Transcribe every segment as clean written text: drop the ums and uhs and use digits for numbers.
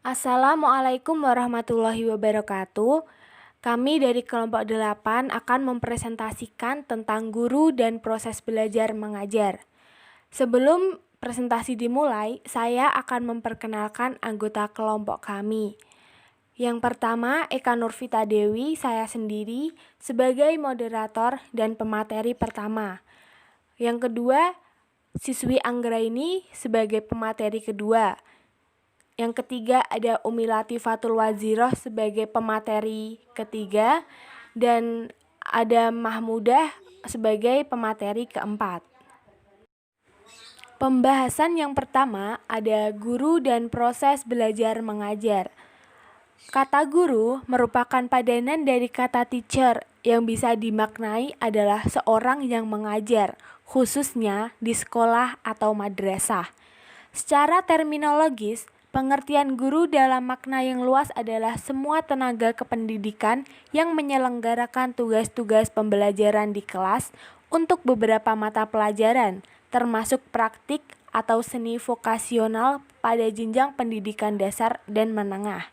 Assalamualaikum warahmatullahi wabarakatuh. Kami dari kelompok 8 akan mempresentasikan tentang guru dan proses belajar mengajar. Sebelum presentasi dimulai, saya akan memperkenalkan anggota kelompok kami. Yang pertama, Eka Nurvita Dewi, saya sendiri sebagai moderator dan pemateri pertama. Yang kedua, siswi Anggraini sebagai pemateri kedua. Yang ketiga ada Umi Latifatul Waziroh sebagai pemateri ketiga dan ada Mahmudah sebagai pemateri keempat. Pembahasan yang pertama ada guru dan proses belajar mengajar. Kata guru merupakan padanan dari kata teacher yang bisa dimaknai adalah seorang yang mengajar, khususnya di sekolah atau madrasah. Secara terminologis, pengertian guru dalam makna yang luas adalah semua tenaga kependidikan yang menyelenggarakan tugas-tugas pembelajaran di kelas untuk beberapa mata pelajaran, termasuk praktik atau seni vokasional pada jenjang pendidikan dasar dan menengah.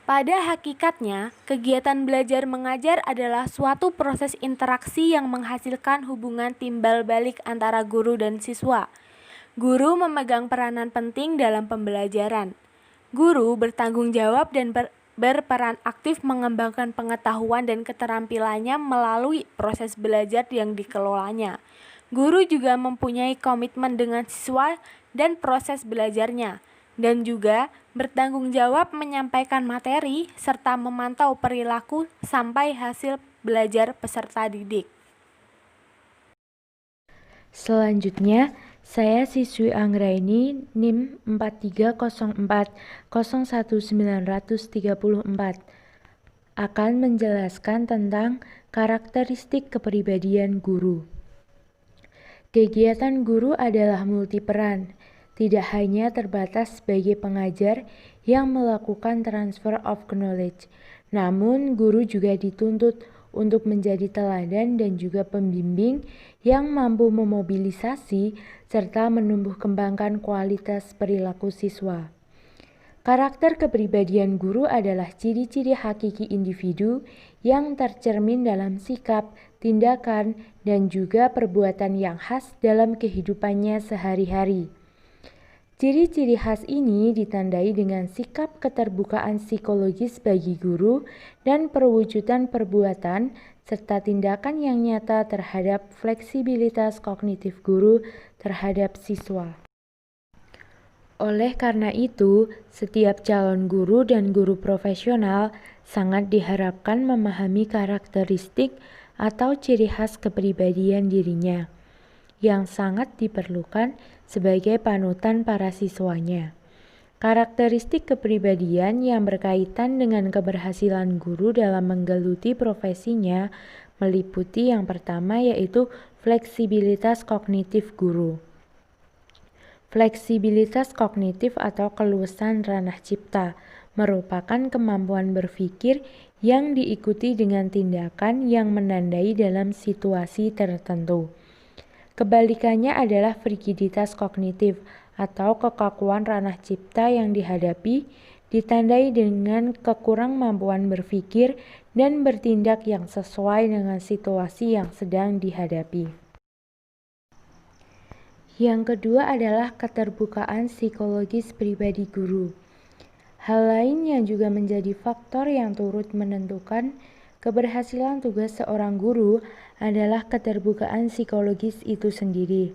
Pada hakikatnya, kegiatan belajar mengajar adalah suatu proses interaksi yang menghasilkan hubungan timbal balik antara guru dan siswa. Guru memegang peranan penting dalam pembelajaran. Guru bertanggung jawab dan berperan aktif mengembangkan pengetahuan dan keterampilannya melalui proses belajar yang dikelolanya. Guru juga mempunyai komitmen dengan siswa dan proses belajarnya, dan juga bertanggung jawab menyampaikan materi serta memantau perilaku sampai hasil belajar peserta didik. Selanjutnya, saya siswi Anggraini NIM 4304011934 akan menjelaskan tentang karakteristik kepribadian guru. Kegiatan guru adalah multiperan, tidak hanya terbatas sebagai pengajar yang melakukan transfer of knowledge, namun guru juga dituntut untuk menjadi teladan dan juga pembimbing yang mampu memobilisasi serta menumbuh kembangkan kualitas perilaku siswa. Karakter kepribadian guru adalah ciri-ciri hakiki individu yang tercermin dalam sikap, tindakan, dan juga perbuatan yang khas dalam kehidupannya sehari-hari. Ciri-ciri khas ini ditandai dengan sikap keterbukaan psikologis bagi guru dan perwujudan perbuatan serta tindakan yang nyata terhadap fleksibilitas kognitif guru terhadap siswa. Oleh karena itu, setiap calon guru dan guru profesional sangat diharapkan memahami karakteristik atau ciri khas kepribadian dirinya, yang sangat diperlukan sebagai panutan para siswanya. Karakteristik kepribadian yang berkaitan dengan keberhasilan guru dalam menggeluti profesinya meliputi yang pertama yaitu fleksibilitas kognitif guru. Fleksibilitas kognitif atau keluasan ranah cipta merupakan kemampuan berpikir yang diikuti dengan tindakan yang menandai dalam situasi tertentu. Kebalikannya adalah rigiditas kognitif atau kekakuan ranah cipta yang dihadapi ditandai dengan kekurangmampuan berpikir dan bertindak yang sesuai dengan situasi yang sedang dihadapi. Yang kedua adalah keterbukaan psikologis pribadi guru. Hal lain yang juga menjadi faktor yang turut menentukan keberhasilan tugas seorang guru adalah keterbukaan psikologis itu sendiri.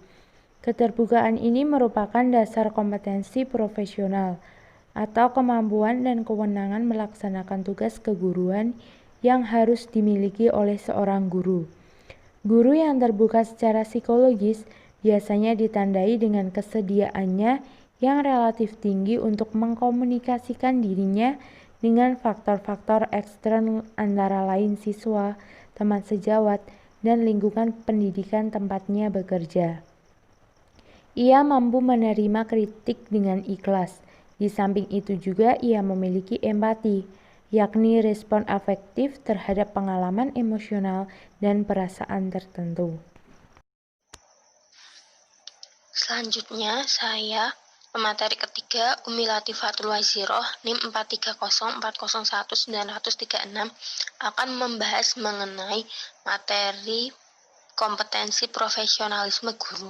Keterbukaan ini merupakan dasar kompetensi profesional atau kemampuan dan kewenangan melaksanakan tugas keguruan yang harus dimiliki oleh seorang guru. Guru yang terbuka secara psikologis biasanya ditandai dengan kesediaannya yang relatif tinggi untuk mengkomunikasikan dirinya dengan faktor-faktor eksternal antara lain siswa, teman sejawat, dan lingkungan pendidikan tempatnya bekerja. Ia mampu menerima kritik dengan ikhlas. Di samping itu juga ia memiliki empati, yakni respon afektif terhadap pengalaman emosional dan perasaan tertentu. Selanjutnya, saya Pemateri ketiga, Umi Latifatul Waziroh, NIM 430401936 akan membahas mengenai materi kompetensi profesionalisme guru.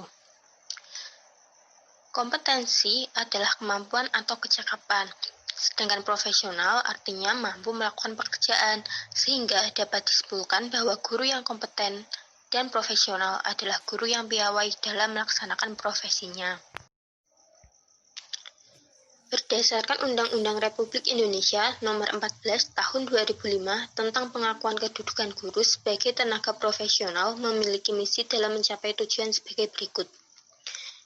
Kompetensi adalah kemampuan atau kecakapan, sedangkan profesional artinya mampu melakukan pekerjaan, sehingga dapat disimpulkan bahwa guru yang kompeten dan profesional adalah guru yang piawai dalam melaksanakan profesinya. Berdasarkan Undang-Undang Republik Indonesia Nomor 14 Tahun 2005 tentang pengakuan kedudukan guru sebagai tenaga profesional memiliki misi dalam mencapai tujuan sebagai berikut,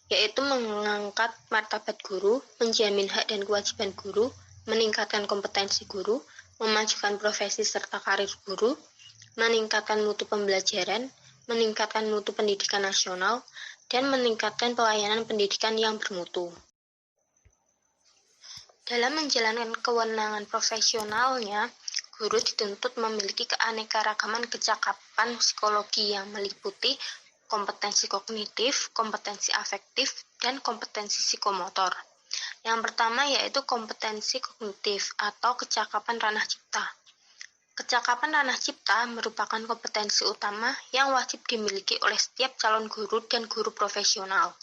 yaitu mengangkat martabat guru, menjamin hak dan kewajiban guru, meningkatkan kompetensi guru, memajukan profesi serta karir guru, meningkatkan mutu pembelajaran, meningkatkan mutu pendidikan nasional, dan meningkatkan pelayanan pendidikan yang bermutu. Dalam menjalankan kewenangan profesionalnya, guru dituntut memiliki keanekaragaman kecakapan psikologi yang meliputi kompetensi kognitif, kompetensi afektif, dan kompetensi psikomotor. Yang pertama yaitu kompetensi kognitif atau kecakapan ranah cipta. Kecakapan ranah cipta merupakan kompetensi utama yang wajib dimiliki oleh setiap calon guru dan guru profesional.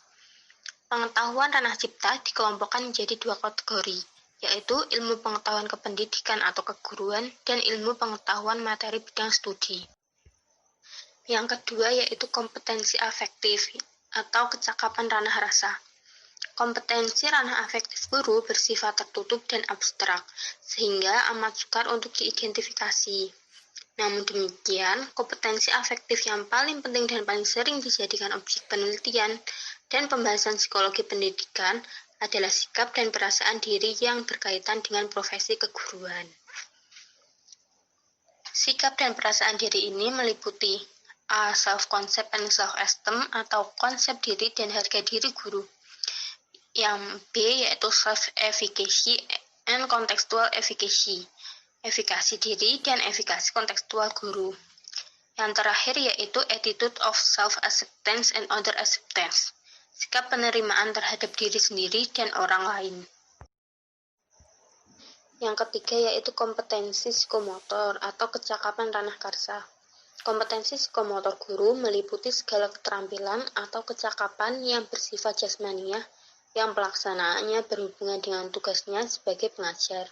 Pengetahuan ranah cipta dikelompokkan menjadi dua kategori, yaitu ilmu pengetahuan kependidikan atau keguruan dan ilmu pengetahuan materi bidang studi. Yang kedua yaitu kompetensi afektif atau kecakapan ranah rasa. Kompetensi ranah afektif guru bersifat tertutup dan abstrak, sehingga amat sukar untuk diidentifikasi. Namun demikian, kompetensi afektif yang paling penting dan paling sering dijadikan objek penelitian dan pembahasan psikologi pendidikan adalah sikap dan perasaan diri yang berkaitan dengan profesi keguruan. Sikap dan perasaan diri ini meliputi A. Self-concept and self-esteem atau konsep diri dan harga diri guru. Yang B yaitu self-efficacy and contextual efficacy, efikasi diri dan efikasi kontekstual guru. Yang terakhir yaitu attitude of self-acceptance and other acceptance, sikap penerimaan terhadap diri sendiri dan orang lain. Yang ketiga yaitu kompetensi psikomotor atau kecakapan ranah karsa. Kompetensi psikomotor guru meliputi segala keterampilan atau kecakapan yang bersifat jasmaniah yang pelaksanaannya berhubungan dengan tugasnya sebagai pengajar.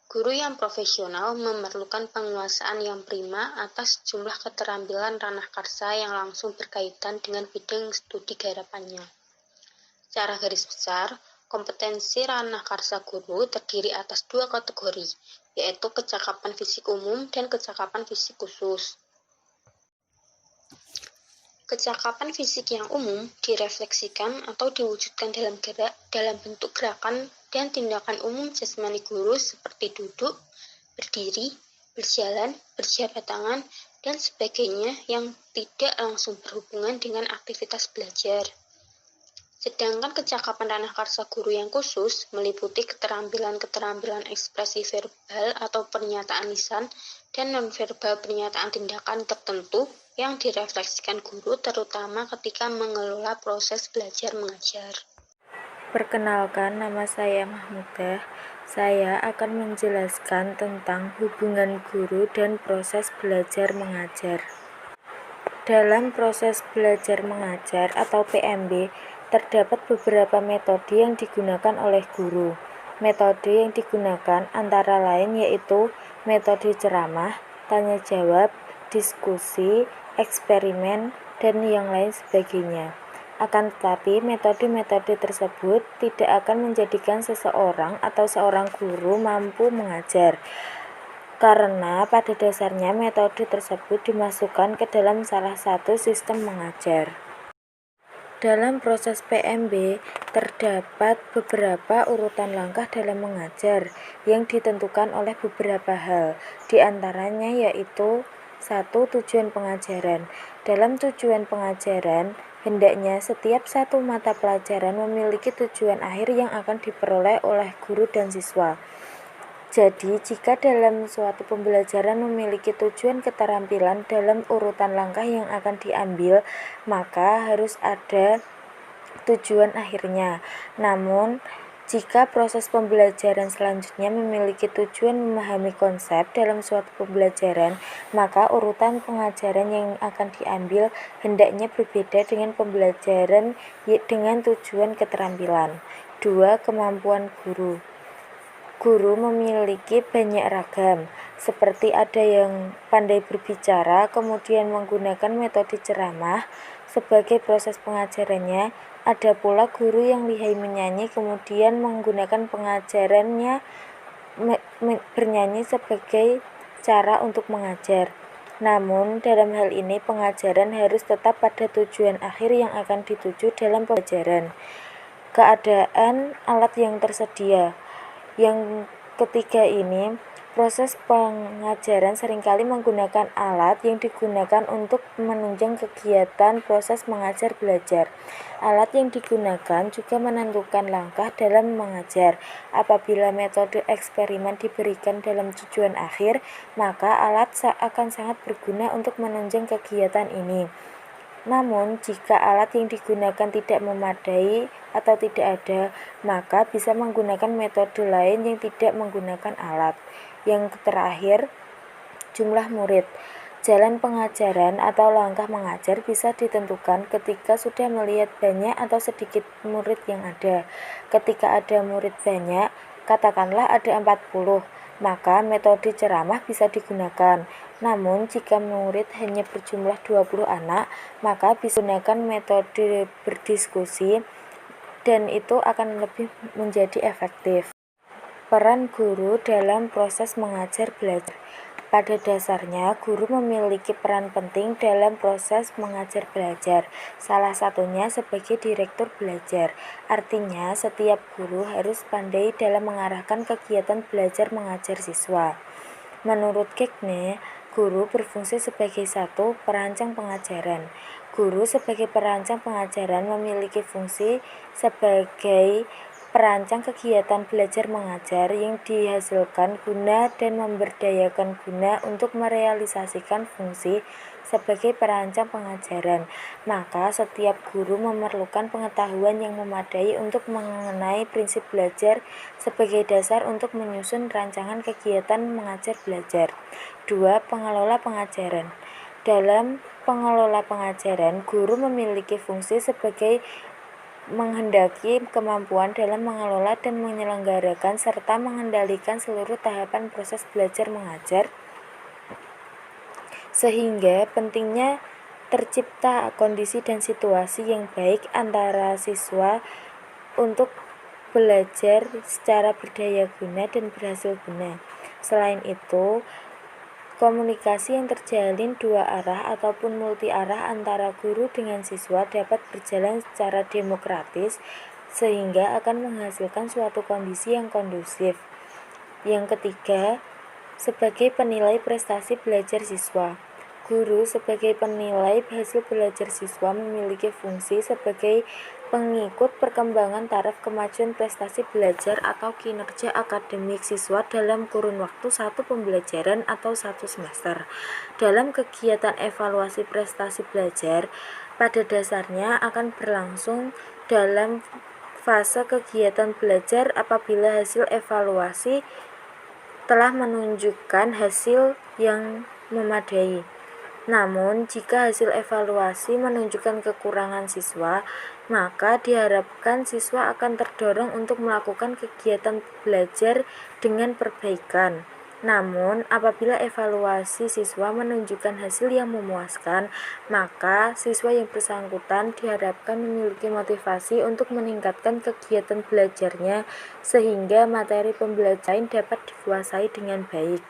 Guru yang profesional memerlukan penguasaan yang prima atas jumlah keterampilan ranah karsa yang langsung berkaitan dengan bidang studi garapannya. Secara garis besar, kompetensi ranah karsa guru terdiri atas dua kategori, yaitu kecakapan fisik umum dan kecakapan fisik khusus. Kecakapan fisik yang umum direfleksikan atau diwujudkan dalam bentuk gerakan dan tindakan umum jasmani guru seperti duduk, berdiri, berjalan, berjabat tangan, dan sebagainya yang tidak langsung berhubungan dengan aktivitas belajar. Sedangkan kecakapan ranah karsa guru yang khusus meliputi keterampilan-keterampilan ekspresi verbal atau pernyataan lisan dan nonverbal pernyataan tindakan tertentu yang direfleksikan guru terutama ketika mengelola proses belajar mengajar. Perkenalkan, nama saya Mahmudah. Saya akan menjelaskan tentang hubungan guru dan proses belajar mengajar. Dalam proses belajar mengajar atau PMB, terdapat beberapa metode yang digunakan oleh guru. Metode yang digunakan antara lain yaitu metode ceramah, tanya jawab, diskusi, eksperimen, dan yang lain sebagainya. Akan tetapi, metode-metode tersebut tidak akan menjadikan seseorang atau seorang guru mampu mengajar, karena pada dasarnya metode tersebut dimasukkan ke dalam salah satu sistem mengajar. Dalam proses PMB, terdapat beberapa urutan langkah dalam mengajar yang ditentukan oleh beberapa hal, di antaranya yaitu 1. Tujuan pengajaran. Dalam tujuan pengajaran, hendaknya setiap satu mata pelajaran memiliki tujuan akhir yang akan diperoleh oleh guru dan siswa. Jadi, jika dalam suatu pembelajaran memiliki tujuan keterampilan dalam urutan langkah yang akan diambil, maka harus ada tujuan akhirnya. Namun, jika proses pembelajaran selanjutnya memiliki tujuan memahami konsep dalam suatu pembelajaran, maka urutan pengajaran yang akan diambil hendaknya berbeda dengan pembelajaran dengan tujuan keterampilan. 2. Kemampuan guru. Guru memiliki banyak ragam, seperti ada yang pandai berbicara, kemudian menggunakan metode ceramah sebagai proses pengajarannya. Ada pula guru yang lihai menyanyi, kemudian menggunakan pengajarannya bernyanyi sebagai cara untuk mengajar. Namun, dalam hal ini pengajaran harus tetap pada tujuan akhir yang akan dituju dalam pembelajaran. Keadaan alat yang tersedia. Yang ketiga ini, proses pengajaran seringkali menggunakan alat yang digunakan untuk menunjang kegiatan proses mengajar belajar. Alat yang digunakan juga menentukan langkah dalam mengajar. Apabila metode eksperimen diberikan dalam tujuan akhir, maka alat akan sangat berguna untuk menunjang kegiatan ini. Namun, jika alat yang digunakan tidak memadai atau tidak ada, maka bisa menggunakan metode lain yang tidak menggunakan alat. Yang terakhir, jumlah murid. Jalan pengajaran atau langkah mengajar bisa ditentukan ketika sudah melihat banyak atau sedikit murid yang ada. Ketika ada murid banyak, katakanlah ada 40, maka metode ceramah bisa digunakan. Namun, jika murid hanya berjumlah 20 anak, maka bisa gunakan metode berdiskusi dan itu akan lebih menjadi efektif. Peran guru dalam proses mengajar belajar. Pada dasarnya, guru memiliki peran penting dalam proses mengajar belajar. Salah satunya sebagai direktur belajar. Artinya, setiap guru harus pandai dalam mengarahkan kegiatan belajar mengajar siswa. Menurut Gekne, guru berfungsi sebagai satu perancang pengajaran. Guru sebagai perancang pengajaran memiliki fungsi sebagai perancang kegiatan belajar mengajar yang dihasilkan guna dan memberdayakan guna untuk merealisasikan fungsi sebagai perancang pengajaran. Maka setiap guru memerlukan pengetahuan yang memadai untuk mengenai prinsip belajar sebagai dasar untuk menyusun rancangan kegiatan mengajar belajar. 2. Pengelola pengajaran. Dalam pengelola pengajaran, guru memiliki fungsi sebagai menghendaki kemampuan dalam mengelola dan menyelenggarakan serta mengendalikan seluruh tahapan proses belajar mengajar, sehingga pentingnya tercipta kondisi dan situasi yang baik antara siswa untuk belajar secara berdaya guna dan berhasil guna. Selain itu, komunikasi yang terjalin dua arah ataupun multi arah antara guru dengan siswa dapat berjalan secara demokratis sehingga akan menghasilkan suatu kondisi yang kondusif. Yang ketiga, sebagai penilai prestasi belajar siswa. Guru sebagai penilai hasil belajar siswa memiliki fungsi sebagai pengikut perkembangan taraf kemajuan prestasi belajar atau kinerja akademik siswa dalam kurun waktu satu pembelajaran atau satu semester. Dalam kegiatan evaluasi prestasi belajar, pada dasarnya akan berlangsung dalam fase kegiatan belajar apabila hasil evaluasi telah menunjukkan hasil yang memadai. Namun, jika hasil evaluasi menunjukkan kekurangan siswa, maka diharapkan siswa akan terdorong untuk melakukan kegiatan belajar dengan perbaikan. Namun, apabila evaluasi siswa menunjukkan hasil yang memuaskan, maka siswa yang bersangkutan diharapkan memiliki motivasi untuk meningkatkan kegiatan belajarnya sehingga materi pembelajaran dapat dikuasai dengan baik.